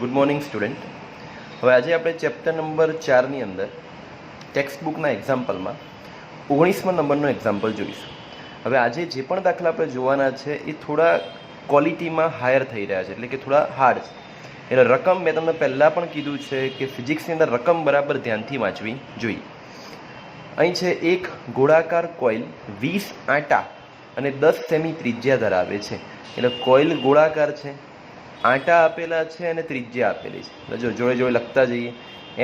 Good morning student. હવે આજે આપણે ચેપ્ટર નંબર 4ની અંદર ટેક્સ્ટબુકના એક્ઝામ્પલમાં 19મા નંબરનો એક્ઝામ્પલ જોઈશું. હવે આજે જે પણ દાખલા આપણે જોવાના છે એ થોડા ક્વોલિટીમાં હાયર થઈ રહ્યા છે, એટલે કે થોડા હાર્ડ છે. એટલે રકમ મેં તમને પહેલાં પણ કીધું છે કે ફિઝિક્સની અંદર રકમ બરાબર ધ્યાનથી વાંચવી જોઈએ. અહીં છે એક ગોળાકાર કોઇલ 20 આંટા અને 10 સેમી ત્રિજ્યા ધરાવે છે. એટલે કોઇલ ગોળાકાર છે, આંટા આપેલા છે અને ત્રિજ્યા આપેલી છે. જો જોડે જોડે લખતા જઈએ.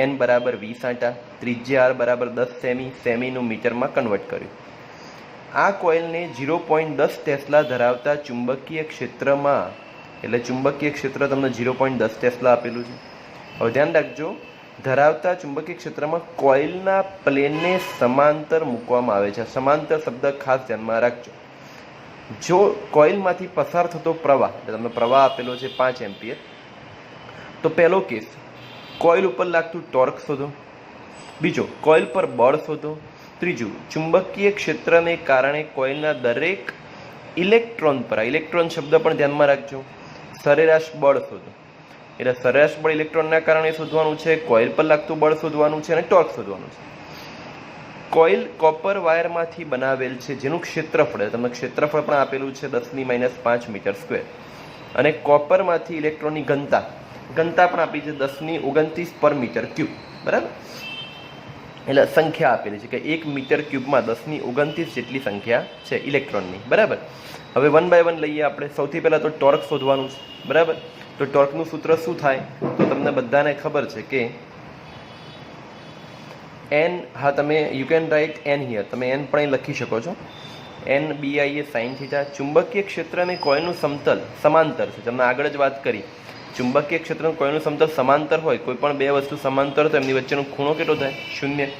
n બરાબર 20 આંટા, ત્રિજ્યા r બરાબર 10 સેમી, સેમીનું મીટરમાં કન્વર્ટ કર્યું. આ કોઇલને 0.10 ટેસ્લા ધરાવતા ચુંબકીય ક્ષેત્રમાં, એટલે ચુંબકીય ક્ષેત્ર તમને 0.10 ટેસ્લા આપેલું છે. હવે ધ્યાન રાખજો, ધરાવતા ચુંબકીય ક્ષેત્રમાં કોઇલના પ્લેનને સમાંતર મૂકવામાં આવે છે. સમાંતર શબ્દ ખાસ ધ્યાનમાં રાખજો. જો કોઇલમાંથી પસાર થતો પ્રવાહ, એટલે તમને પ્રવાહ આપેલો છે 5 એમ્પિયર, તો પહેલો કેસ કોઇલ ઉપર લાગતું ટોર્ક શોધો. બીજો, કોઇલ પર બળ શોધો. ત્રીજું, ચુંબકીય ક્ષેત્રને કારણે કોઇલના દરેક ઇલેક્ટ્રોન પર, ઇલેક્ટ્રોન શબ્દ પણ ધ્યાનમાં રાખજો, સરેરાશ બળ શોધો. એટલે સરેરાશ બળ ઇલેક્ટ્રોનના કારણે શોધવાનું છે, કોઇલ પર લાગતું બળ શોધવાનું છે અને ટોર્ક શોધવાનું છે. કોઇલ કોપર વાયરમાંથી બનાવેલ છે, જેનું ક્ષેત્રફળ, તમને ક્ષેત્રફળ પણ આપેલું છે 10⁻5 મીટર સ્ક્વેર. અને કોપરમાંથી ઇલેક્ટ્રોનની ઘનતા પણ આપી છે 10⁻29 પર મીટર ક્યુબ. બરાબર? એટલે સંખ્યા આપેલી છે કે 1 મીટર ક્યુબમાં 10⁻29 જેટલી સંખ્યા છે ઇલેક્ટ્રોનની. બરાબર? હવે 1 બાય 1 લઈએ આપણે. સૌથી પહેલાં તો ટોર્ક શોધવાનું છે. બરાબર? તો ટોર્કનું સૂત્ર શું થાય? તો તમને બધાને ખબર છે કે n, હા તમે you can write n here, તમે n પણ અહીં લખી શકો છો. n BI એ સાઇન થીટા. ચુંબકીય ક્ષેત્ર અને કોઇલનું સમતલ સમાંતર છે. તમને આગળ જ વાત કરી, ચુંબકીય ક્ષેત્ર અને કોઇલનું સમતલ સમાંતર હોય, કોઈ પણ બે વસ્તુ સમાંતર તો એમની વચ્ચેનો ખૂણો કેટલો થાય? 0.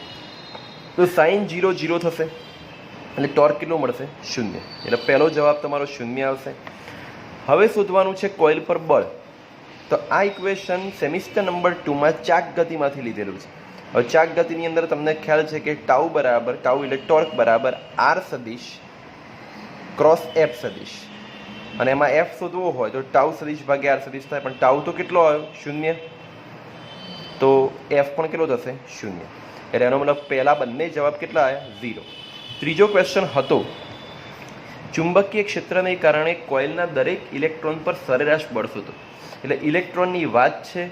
તો સાઇન 0 0 થશે, એટલે ટોર્ક કેટલો મળશે? 0. એટલે પહેલો જવાબ તમારો 0 આવશે. હવે શોધવાનું છે કોઇલ પર બળ. તો આ ઇક્વેશન સેમિસ્ટર નંબર 2માં ચાક ગતિમાંથી લીધેલું છે. હવે ચાક ગતિની અંદર તમને ખ્યાલ છે કે ટાઉ એટલે ટોર્ક બરાબર r સદિશ ક્રોસ f સદિશ. અને એમાં f શોધવો હોય તો ટાઉ સદિશ ભાગ્યા r સદિશ થાય, પણ ટાઉ તો કેટલો આવ્યો? 0. તો f પણ કેટલો થશે? 0. એટલે એનો મતલબ પહેલા બંને જવાબ કેટલા આવ્યા? 0. ત્રીજો ક્વેશ્ચન હતો, ચુંબકીય ક્ષેત્રને કારણે કોઇલના દરેક ઇલેક્ટ્રોન પર સરેરાશ બળ શોધો. એટલે ઇલેક્ટ્રોનની વાત છે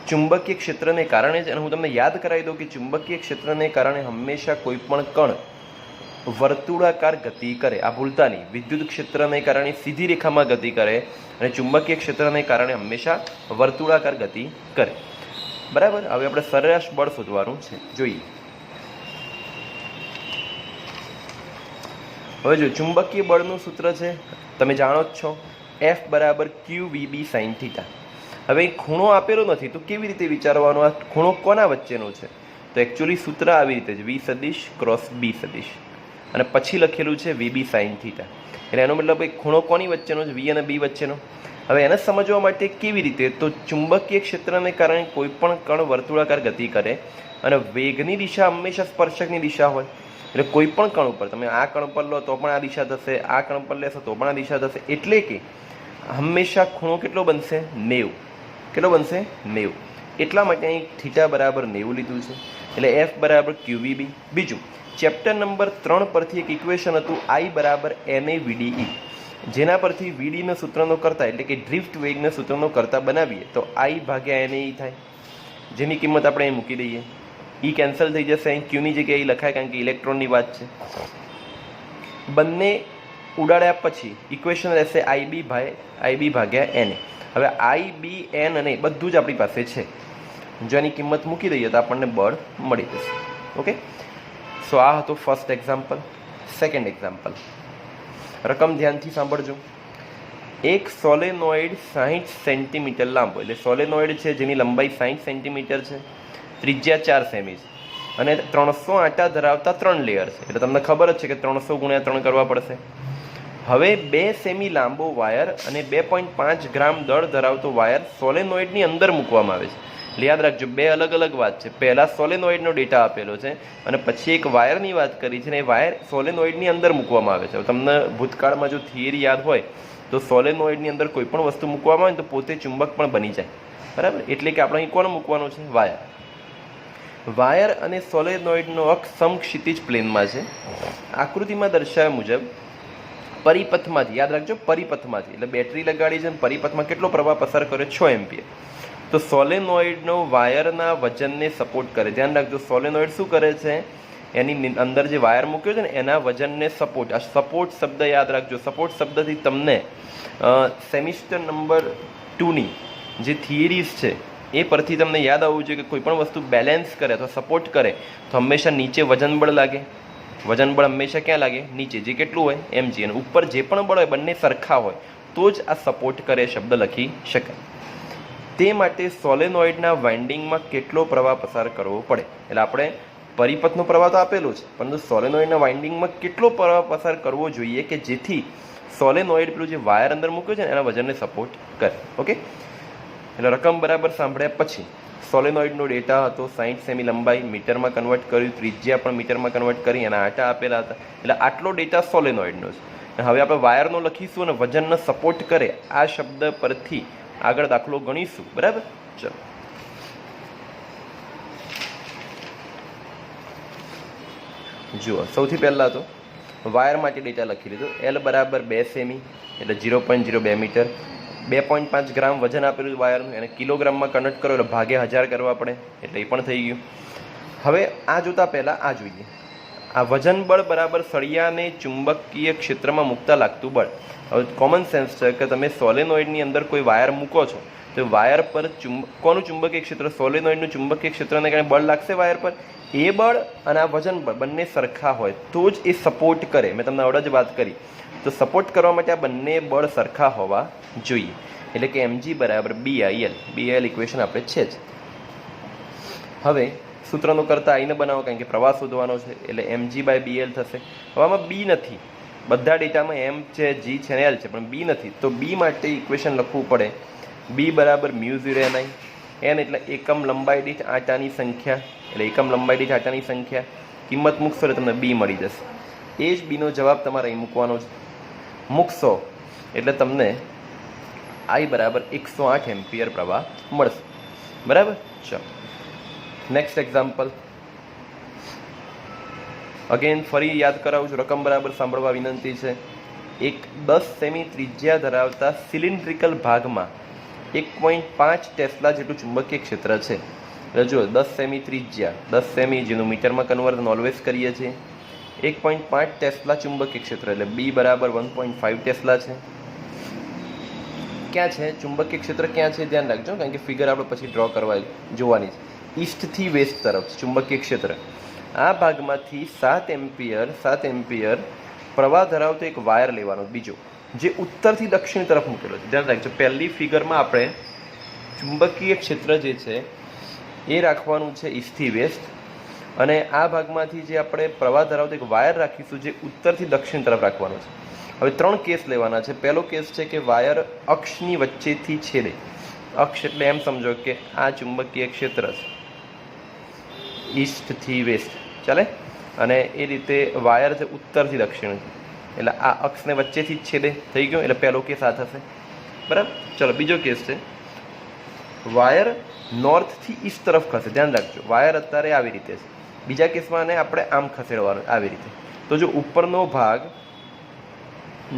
ચુંબકીય ક્ષેત્રને કારણે જ. અને હું તમને યાદ કરાવી દઉં કે ચુંબકીય ક્ષેત્રને કારણે હંમેશા કોઈ પણ કણ વર્તુળાકાર ગતિ કરે. આ ભૂલતા નહીં. વિદ્યુત ક્ષેત્રને કારણે સીધી રેખામાં ગતિ કરે અને ચુંબકીય ક્ષેત્રને કારણે હંમેશા વર્તુળાકાર ગતિ કરે. બરાબર? હવે આપણે સરેરાશ બળ શોધવાનું છે. જોઈએ. હવે જો ચુંબકીય બળનું સૂત્ર છે, તમે જાણો જ છો, F બરાબર QVB સાઇન થીટા. હવે ખૂણો આપેલો નથી તો કેવી રીતે વિચારવાનો આ ખૂણો કોના વચ્ચેનો છે? તો એકચ્યુઅલી સૂત્ર આવી રીતે જ, V સદિશ ક્રોસ B સદિશ, અને પછી લખેલું છે VB સાઇન થીટા. એટલે એનો મતલબ એ ખૂણો કોની વચ્ચેનો છે? V અને B વચ્ચેનો. હવે એને સમજવા માટે કેવી રીતે? તો ચુંબકીય ક્ષેત્રને કારણે કોઈ પણ કણ વર્તુળાકાર ગતિ કરે અને વેગની દિશા હંમેશા સ્પર્શકની દિશા હોય. એટલે કોઈ પણ કણ ઉપર, તમે આ કણ પર લો તો પણ આ દિશા થશે, આ કણ પર લેશો તો પણ આ દિશા થશે. એટલે કે હંમેશા ખૂણો કેટલો બનશે? 90. કેટલો બનશે? 90. એટલા માટે અહીં થીટા બરાબર 90 લીધું છે. એટલે F બરાબર QVB. બીજું, ચેપ્ટર નંબર 3 પરથી એક ઇક્વેશન હતું I બરાબર NAVDE, જેના પરથી VDના સૂત્રનો કરતા, એટલે કે ડ્રિફ્ટ વેગના સૂત્રનો કરતા બનાવીએ તો I ભાગ્યા NAE થાય, જેની કિંમત આપણે અહીં મૂકી દઈએ. E કેન્સલ થઈ જશે, અહીં Qની જગ્યાએ લખાય કારણ કે ઇલેક્ટ્રોનની વાત છે. બંને ઉડાડ્યા પછી ઇક્વેશન રહેશે IB ભાગ્યા NA. હવે I, B, N અને બધું જ આપણી પાસે છે. જો એની કિંમત મૂકી દઈએ તો આપણને બળ મળી જશે. ઓકે? સો આ હતો ફર્સ્ટ એક્ઝામ્પલ. સેકન્ડ એક્ઝામ્પલ, રકમ ધ્યાનથી સાંભળજો. એક સોલેનોઇડ 60 સેન્ટીમીટર લાંબો, એટલે સોલેનોઇડ છે જેની લંબાઈ 60 સેન્ટીમીટર છે, ત્રિજ્યા 4 સેમી છે અને 300 આંટા ધરાવતા 3 લેયર છે. એટલે તમને ખબર જ છે કે 300 × 3 કરવા પડશે. હવે 2 સેમી લાંબો વાયર અને 2.5 ગ્રામ દળ ધરાવતો વાયર સોલેનોઇડની અંદર મૂકવામાં આવે છે. એટલે યાદ રાખજો, બે અલગ અલગ વાત છે. પહેલાં સોલેનોઇડનો ડેટા આપેલો છે અને પછી એક વાયરની વાત કરી છે, ને એ વાયર સોલેનોઇડની અંદર મૂકવામાં આવે છે. તમને ભૂતકાળમાં જો થિયરી યાદ હોય તો સોલેનોઇડની અંદર કોઈ પણ વસ્તુ મૂકવામાં આવે તો પોતે ચુંબક પણ બની જાય. બરાબર. એટલે કે આપણે અહીં કોણ મૂકવાનું છે? વાયર. વાયર અને સોલેનોઇડનો અક્ષ સમક્ષિતિજ પ્લેનમાં છે. આકૃતિમાં દર્શાવ્યા મુજબ પરિપથમાંથી, યાદ રાખજો પરિપથમાંથી, એટલે બેટરી લગાડી છે પરિપથમાં કેટલો પ્રવાહ પસાર કરે? 6 એમ્પિયર. તો સોલેનોઇડનો વાયરના વજનને સપોર્ટ કરે. ધ્યાન રાખજો, સોલેનોઇડ શું કરે છે? એની અંદર જે વાયર મૂક્યો છે ને એના વજનને સપોર્ટ. આ સપોર્ટ શબ્દ યાદ રાખજો. સપોર્ટ શબ્દથી તમને સેમિસ્ટર નંબર 2ની જે થિયરીઝ છે એ પરથી તમને યાદ આવવું જોઈએ કે કોઈ પણ વસ્તુ બેલેન્સ કરે અથવા સપોર્ટ કરે તો હંમેશા નીચે વજન બળ લાગે. વજન બળ હંમેશા ક્યાં લાગે? નીચે. જે કેટલું હોય? mg. અને ઉપર જે પણ બળ હોય બંને સરખા હોય તો જ આ સપોર્ટ કરે શબ્દ લખી શકાય. તે માટે સોલેનોઇડના વાઇન્ડિંગમાં કેટલો પ્રવાહ પસાર કરવો પડે? એટલે આપણે પરિપથનો પ્રવાહ તો આપેલો છે, પરંતુ સોલેનોઇડના વાઇન્ડિંગમાં કેટલો પ્રવાહ પસાર કરવો જોઈએ કે જેથી સોલેનોઇડ પેલું જે વાયર અંદર મૂક્યો છે ને એના વજનને સપોર્ટ કરે. ઓકે, એટલે રકમ બરાબર સાંભળ્યા પછી સોલેનોઇડનો ડેટા હતો 60 સેમી લંબાઈ, મીટરમાં કન્વર્ટ કર્યું, ત્રિજ્યા પણ મીટરમાં કન્વર્ટ કરી, એના આટા આપેલા હતા. એટલે આટલો ડેટા સોલેનોઇડનો છે. હવે આપણે વાયરનો લખીશું અને વજનને સપોર્ટ કરે આ શબ્દ પરથી આગળ દાખલો ગણીશું. બરાબર. ચલો, જુઓ. સૌથી પહેલાં તો વાયર માટે ડેટા લખી લીધો. એલ બરાબર 2 સેમી એટલે 0.02 મીટર. 2.5 ગ્રામ વજન આપેલું વાયરનું, એને કિલોગ્રામમાં કન્વર્ટ કરો એટલે ભાગે 1000 કરવા પડે, એટલે એ પણ થઈ ગયું. હવે આ જોતાં પહેલાં આ જોઈએ. આ વજન બળ બરાબર સળિયાને ચુંબકીય ક્ષેત્રમાં મૂકતા લાગતું બળ. હવે કોમન સેન્સ છે કે તમે સોલેનોઇડની અંદર કોઈ વાયર મૂકો છો તો વાયર પર કોનું ચુંબકીય ક્ષેત્ર? સોલેનોઇડનું ચુંબકીય ક્ષેત્રને કારણે બળ લાગશે વાયર પર. એ બળ અને આ વજન બળ બંને સરખા હોય તો જ એ સપોર્ટ કરે. મેં તમને આવડે જ વાત કરી. તો સપોર્ટ કરવા માટે આ બંને બળ સરખા હોવા જોઈએ. એટલે કે mg બરાબર BIL. BIL ઇક્વેશન આપણે છે જ. હવે સૂત્રનો કરતાં આઈને બનાવો, કારણ કે પ્રવાહ શોધવાનો છે એટલે mg/bl થશે. હવે આમાં b નથી, બધા ડેટામાં m છે, g છે ને l છે, પણ b નથી. તો b માટે ઇક્વેશન લખવું પડે b બરાબર μ0ni. n એટલે એકમ લંબાઈ દીઠ આંટાની સંખ્યા, એટલે એકમ લંબાઈ દીઠ આંટાની સંખ્યા. કિંમત મૂકશો એટલે તમને b મળી જશે. એ જ બીનો જવાબ તમારે અહીં મૂકવાનો છે. મૂકશો એટલે તમને I બરાબર 108 એમ્પિયર પ્રવાહ મળશે. બરાબર. ચલો, નેક્સ્ટ એક્ઝામ્પલ. અગેન ફરી યાદ કરાવું છું, રકમ બરાબર સાંભળવા વિનંતી છે. એક 10 સેમી ત્રિજ્યા ધરાવતા સિલિન્ડ્રિકલ ભાગમાં 1.5 ટેસ્લા જેટલું ચુંબકીય ક્ષેત્ર છે. એટલે જુઓ, 10 સેમી ત્રિજ્યા, 10 સેમી જેનું મીટરમાં કન્વર્ઝન ઓલવેઝ કરીએ છીએ. 1.5 ટેસ્લા ચુંબકીય ક્ષેત્ર એટલે b બરાબર 1.5 ટેસ્લા છે. ક્યાં છે ચુંબકીય ક્ષેત્ર? ક્યાં છે ધ્યાન રાખજો, કારણ કે ફિગર આપણે પછી ડ્રો કરવા જોવાની છે. ઈસ્ટથી વેસ્ટ તરફ ચુંબકીય ક્ષેત્ર. આ ભાગમાંથી 7 એમ્પિયર પ્રવાહ ધરાવતો એક વાયર લેવાનો, બીજો જે ઉત્તરથી દક્ષિણ તરફ મૂકેલો છે. ધ્યાન રાખજો, પહેલી ફિગરમાં આપણે ચુંબકીય ક્ષેત્ર જે છે એ રાખવાનું છે ઈસ્ટથી વેસ્ટ, અને આ ભાગમાંથી જે આપણે પ્રવાહ ધરાવતો એક વાયર રાખીશું જે ઉત્તરથી દક્ષિણ તરફ રાખવાનો છે. હવે 3 કેસ લેવાના છે. પહેલો કેસ છે કે વાયર અક્ષની વચ્ચેથી છેદે. અક્ષ એટલે એમ સમજો કે આ ચુંબકીય ક્ષેત્ર છે ઈસ્ટથી વેસ્ટ, ચાલે, અને એ રીતે વાયર છે ઉત્તરથી દક્ષિણ, એટલે આ અક્ષને વચ્ચેથી જ છેદે. થઈ ગયો, એટલે પહેલો કેસ આ થશે. બરાબર. ચલો, બીજો કેસ છે વાયર નોર્થથી ઈસ્ટ તરફ ખસે. ધ્યાન રાખજો, વાયર અત્યારે આવી રીતે છે. બીજા કેસમાં આને આપણે આમ ખસેડવાનું, આવી રીતે. તો જો ઉપરનો ભાગ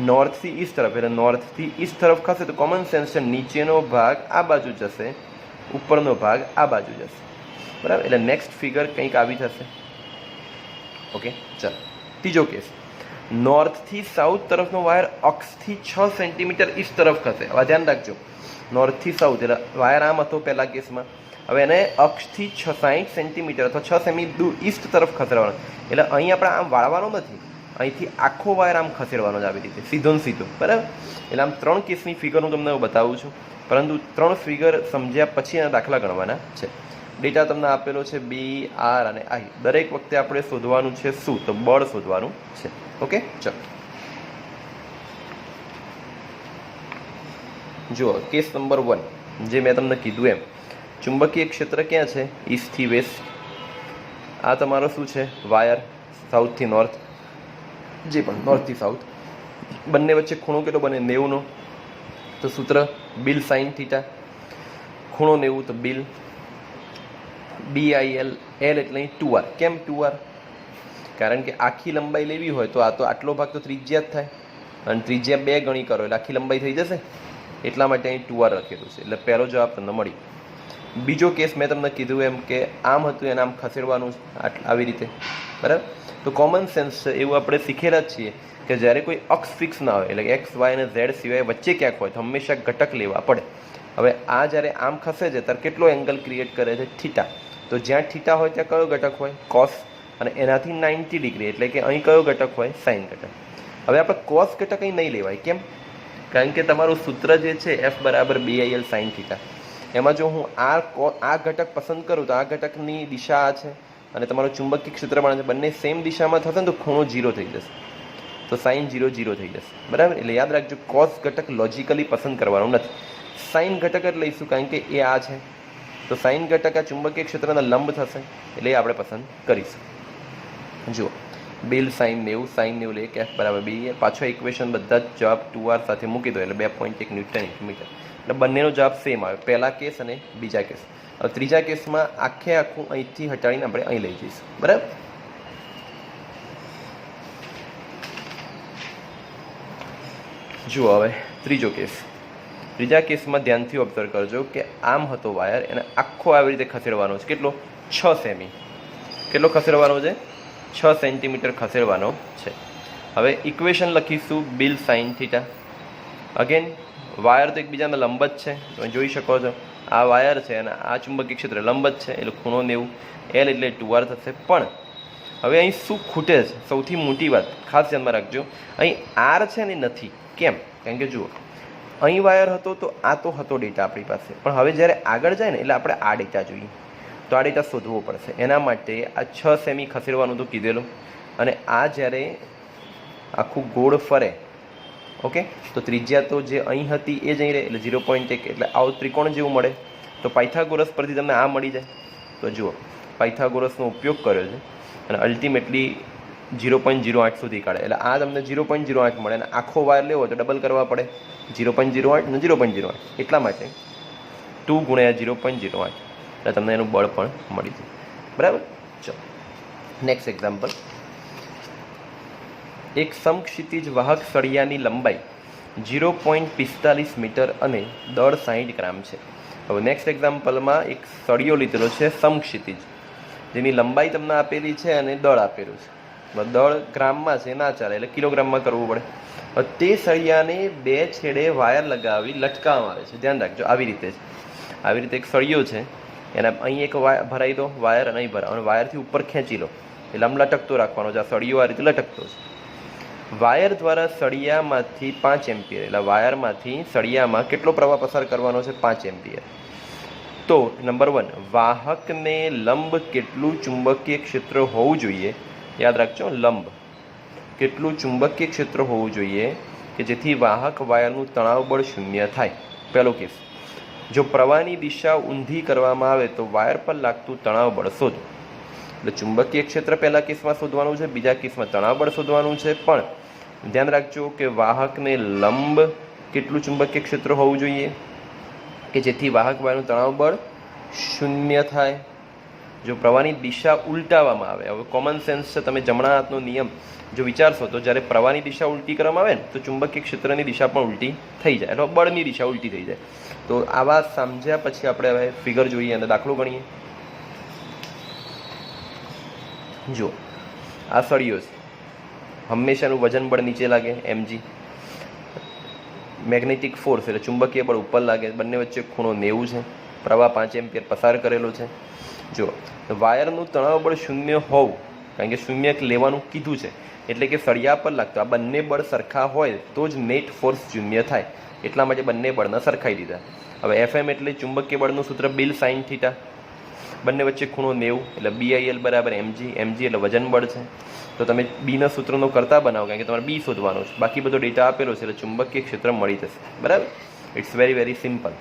નોર્થથી ઈસ્ટ તરફ, એટલે નોર્થથી ઈસ્ટ તરફ ખસે તો કોમન સેન્સ છે નીચેનો ભાગ આ બાજુ જશે, ઉપરનો ભાગ આ બાજુ જશે. બરાબર. એટલે નેક્સ્ટ ફિગર કંઈક આવી થશે. ઓકે, ચાલો. ત્રીજો કેસ, નોર્થથી સાઉથ તરફનો વાયર અક્ષથી 6 સેન્ટીમીટર ઈસ્ટ તરફ ખસે. હવે ધ્યાન રાખજો, નોર્થથી સાઉથ એટલે વાયર આમ હતો પહેલા કેસમાં. હવે એને અક્ષથી 60 સેન્ટીમીટર અથવા 6 સેમી દૂર ઈસ્ટ તરફ ખસેડવાનો. એટલે અહીં આપણે આમ વાળવાનો નથી, અહીંથી આખો વાયર આમ ખસેડવાનો જ આવી રીતે, સીધો ને સીધો. બરાબર. એટલે આમ 3 કેસની ફિગર હું તમને બતાવું છું, પરંતુ 3 ફિગર સમજ્યા પછી એના દાખલા ગણવાના છે. ડેટા તમને આપેલો છે B, R અને I. દરેક વખતે આપણે શોધવાનું છે શું? તો બળ શોધવાનું છે. ઓકે, ચલો જુઓ. કેસ નંબર 1, જે મેં તમને કીધું એમ ચુંબકીય ક્ષેત્ર ક્યાં છે? ઈસ્ટથી વેસ્ટ. આ તમારો શું છે? વાયર સાઉથથી નોર્થ, જે પણ નોર્થથી સાઉથ. બંને વચ્ચે ખૂણો કેટલો બને? 90નો. તો સૂત્ર બિલ સાઇન થીટા. ખૂણો 90 તો બિલ BIL L એટલે 2R. કેમ 2R? કારણ કે આખી લંબાઈ લેવી હોય તો આ તો આટલો ભાગ તો ત્રિજ્યા જ થાય અને ત્રિજ્યા 2 ગણી કરો એટલે આખી લંબાઈ થઈ જશે, એટલા માટે અહીં 2R લખેલું છે. એટલે પહેલો જવાબ તમને મળી. બીજો કેસ મેં તમને કીધું એમ કે આમ હતું એને આમ ખસેડવાનું આવી રીતે, બરાબર. તો કોમન સેન્સ છે એવું આપણે શીખેલા જ છીએ કે જ્યારે કોઈ અક્ષ ફિક્સ ના હોય એટલે એક્સ વાય અને ઝેડ સિવાય વચ્ચે ક્યાંક હોય તો હંમેશા ઘટક લેવા પડે. હવે આ જ્યારે આમ ખસે છે ત્યારે કેટલો એંગલ ક્રિએટ કરે છે? થીટા. તો જ્યાં થીટા હોય ત્યાં કયો ઘટક હોય? કોસ. અને એનાથી 90 ડિગ્રી એટલે કે અહીં કયો ઘટક હોય? સાઇન ઘટક. હવે આપણે કોસ ઘટક અહીં નહીં લેવાય. કેમ? કારણ કે તમારું સૂત્ર જે છે F = BIL sin θ, એમાં જો હું આ ઘટક પસંદ કરું તો આ ઘટકની દિશા આ છે અને તમારું ચુંબકીય ક્ષેત્ર પણ છે, બંને સેમ દિશામાં થશે ને તો ખૂણો 0 થઈ જશે, તો સાઇન 0 0 થઈ જશે, બરાબર. એટલે યાદ રાખજો કોસ ઘટક લોજિકલી પસંદ કરવાનો નથી, સાઇન ઘટક જ લઈશું કારણ કે એ આ છે. તો સાઇન ઘટક આ ચુંબકીય ક્ષેત્રના લંબ થશે એટલે એ આપણે પસંદ કરીશું. જુઓ બિલ સાઇન 90 સાઇન 90 લે F = B. પાછો ઇક્વેશન બધા જ જવાબ 2R સાથે મૂકી દો એટલે 2.1 ન્યૂટન/મીટર. એટલે બંનેનો જવાબ સેમ આવે, પહેલા કેસ અને બીજા કેસ. હવે ત્રીજા કેસમાં આખું અહીંથી હટાડીને આપણે અહીં લઈ જઈશું, બરાબર. જુઓ હવે ત્રીજો કેસ. ત્રીજા કેસમાં ધ્યાનથી ઓબ્ઝર્વ કરજો કે આમ હતો વાયર, એને આખો આવી રીતે ખસેડવાનો છે. કેટલો? 6 સેમી. કેટલો ખસેડવાનો છે? 6 સેન્ટીમીટર ખસેડવાનો છે. હવે ઇક્વેશન લખીશું બિલ સાઇન θ. અગેન વાયર તો એકબીજાના લંબ જ છે, તમે જોઈ શકો છો. આ વાયર છે અને આ ચુંબકીય ક્ષેત્ર લંબ જ છે એટલે ખૂણો 90, L એટલે 2R થશે. પણ હવે અહીં શું ખૂટે છે? સૌથી મોટી વાત ખાસ ધ્યાનમાં રાખજો, અહીં R છે ને નથી. કેમ? કારણ કે જુઓ અહીં વાયર હતો તો આ તો હતો ડેટા આપણી પાસે, પણ હવે જ્યારે આગળ જાય ને એટલે આપણે આ ડેટા જોઈએ, તો આ ડેટા શોધવો પડશે. એના માટે આ 6 સેમી ખસેડવાનું તો કીધેલું, અને આ જ્યારે આખું ગોળ ફરે, ઓકે, તો ત્રિજ્યા તો જે અહીં હતી એ જ અહીં રહે એટલે 0.1 એટલે આવું ત્રિકોણ જેવું મળે. તો પાયથાગોરસ પરથી તમને આ મળી જાય. તો જુઓ પાયથાગોરસનો ઉપયોગ કર્યો છે અને અલ્ટિમેટલી 0.08 સુધી કાઢે એટલે આ તમને 0.08 મળે. અને આખો વાયર લેવો તો ડબલ કરવા પડે, 0.08 અને 0.08, એટલા માટે 2 × 0.08 એટલે તમને એનું બળ પણ મળી જાય, બરાબર. ચલો નેક્સ્ટ એક્ઝામ્પલ. એક સમક્ષિતિજ વાહક સળિયાની લંબાઈ 0.45 મીટર અને દળ 60 ગ્રામ છે. હવે નેક્સ્ટ એક્ઝામ્પલમાં એક સળિયો લીધેલો છે સમક્ષિતિજ, જેની લંબાઈ તમને આપેલી છે અને દળ આપેલું છે. દળ ગ્રામમાં છે, ના ચાલે એટલે કિલોગ્રામમાં કરવું પડે. હવે તે સળિયાને 2 છેડે વાયર લગાવી લટકાવવામાં આવે છે. ધ્યાન રાખજો આવી રીતે છે, આવી રીતે એક સળિયો છે, એના અહીં એક ભરાઈ દો વાયર અને અહીં ભરાવો અને વાયરથી ઉપર ખેંચી લો એટલે આમ લટકતો રાખવાનો છે. આ સળિયો આ રીતે લટકતો છે. વાયર દ્વારા સળિયામાંથી 5 એમ્પિયર એટલે વાયરમાંથી સળિયામાં કેટલો પ્રવાહ પસાર કરવાનો છે? 5 એમ્પિયર. તો નંબર 1, વાહકને લંબ કેટલું ચુંબકીય ક્ષેત્ર હોવું જોઈએ? યાદ રાખજો, લંબ કેટલું ચુંબકીય ક્ષેત્ર હોવું જોઈએ કે જેથી વાહક વાયરનું તણાવ બળ 0 થાય. પહેલો કેસ, જો પ્રવાહની દિશા ઊંધી કરવામાં આવે તો વાયર પર લાગતું તણાવ બળ શોધો. એટલે ચુંબકીય ક્ષેત્ર પહેલા કેસમાં શોધવાનું છે, બીજા કેસમાં તણાવ બળ શોધવાનું છે. પણ ધ્યાન રાખજો કે વાહકને લંબ કેટલું ચુંબકીય ક્ષેત્ર હોવું જોઈએ કે જેથી વાહક વાયરનું તણાવ બળ 0 થાય. જો પ્રવાહની દિશા ઉલટાવવામાં આવે, હવે કોમન સેન્સ છે, તમે જમણા હાથનો નિયમ જો વિચારશો તો જ્યારે પ્રવાહની દિશા ઉલટી કરવામાં આવે ને તો ચુંબકીય ક્ષેત્રની દિશા પણ ઉલટી થઈ જાય, એટલે બળની દિશા ઉલટી થઈ જાય. તો આવા સમજ્યા પછી આપણે હવે ફિગર જોઈએ અને દાખલો ગણીએ. જો આ સળિયો છે, હંમેશાનું વજન બળ નીચે લાગે mg, મેગ્નેટિક ફોર્સ એટલે ચુંબકીય બળ ઉપર લાગે, બંને વચ્ચે ખૂણો 90 છે, પ્રવાહ 5 એમ્પિયર પસાર કરેલો છે. જો વાયરનું તણાવ બળ 0 હોવું, કારણ કે 0 લેવાનું કીધું છે એટલે કે સળિયા પર લાગતો આ બંને બળ સરખા હોય તો જ નેટ ફોર્સ 0 થાય, એટલા માટે બંને બળને સરખાઈ દીધા. હવે FM એટલે ચુંબકીય બળનું સૂત્ર બિલ સાઇન θ, બંને વચ્ચે ખૂણો 90 એટલે BIL = mg, mg એટલે વજન બળ છે. તો તમે બીના સૂત્રનો કરતા બનાવો કારણ કે તમારે બી શોધવાનો છે, બાકી બધો ડેટા આપેલો છે એટલે ચુંબકીય ક્ષેત્ર મળી જશે, બરાબર. It's very simple.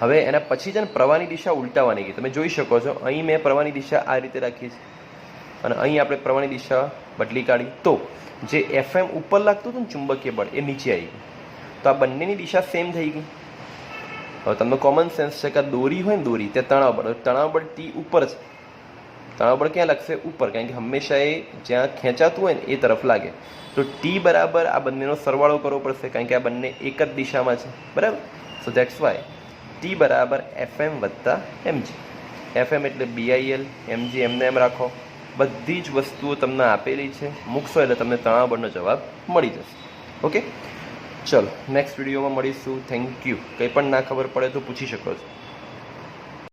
હવે એના પછી છે ને પ્રવાહની દિશા ઉલટાવવાની ગઈ, તમે જોઈ શકો છો અહીં મેં પ્રવાહની દિશા આ રીતે રાખી છે અને અહીં આપણે પ્રવાહની દિશા બદલી કાઢી, તો જે FM ઉપર લાગતું હતું ને ચુંબકીય બળ એ નીચે આવી ગયું, તો આ બંનેની દિશા સેમ થઈ ગઈ. હવે તમને કોમન સેન્સ છે કે આ દોરી હોય ને દોરી તે તણાવ બળ, તણાવ બળ ટી ઉપર છે, તણાવ બળ ક્યાં લાગશે? ઉપર, કારણ કે હંમેશા એ જ્યાં ખેંચાતું હોય ને એ તરફ લાગે. તો ટી બરાબર આ બંનેનો સરવાળો કરવો પડશે, કારણ કે આ બંને એક જ દિશામાં છે, બરાબર. સો ધેટ્સ વાય ટી બરાબર FM વત્તા mg. FM એટલે BIL, mg એમને એમ રાખો. બધી જ વસ્તુઓ તમને આપેલી છે, મૂકશો એટલે તમને તણાવ બળનો જવાબ મળી જશે. ઓકે, ચલો નેક્સ્ટ વિડીયોમાં મળીશું. Thank you. કંઈ પણ ના ખબર પડે તો પૂછી શકો છો.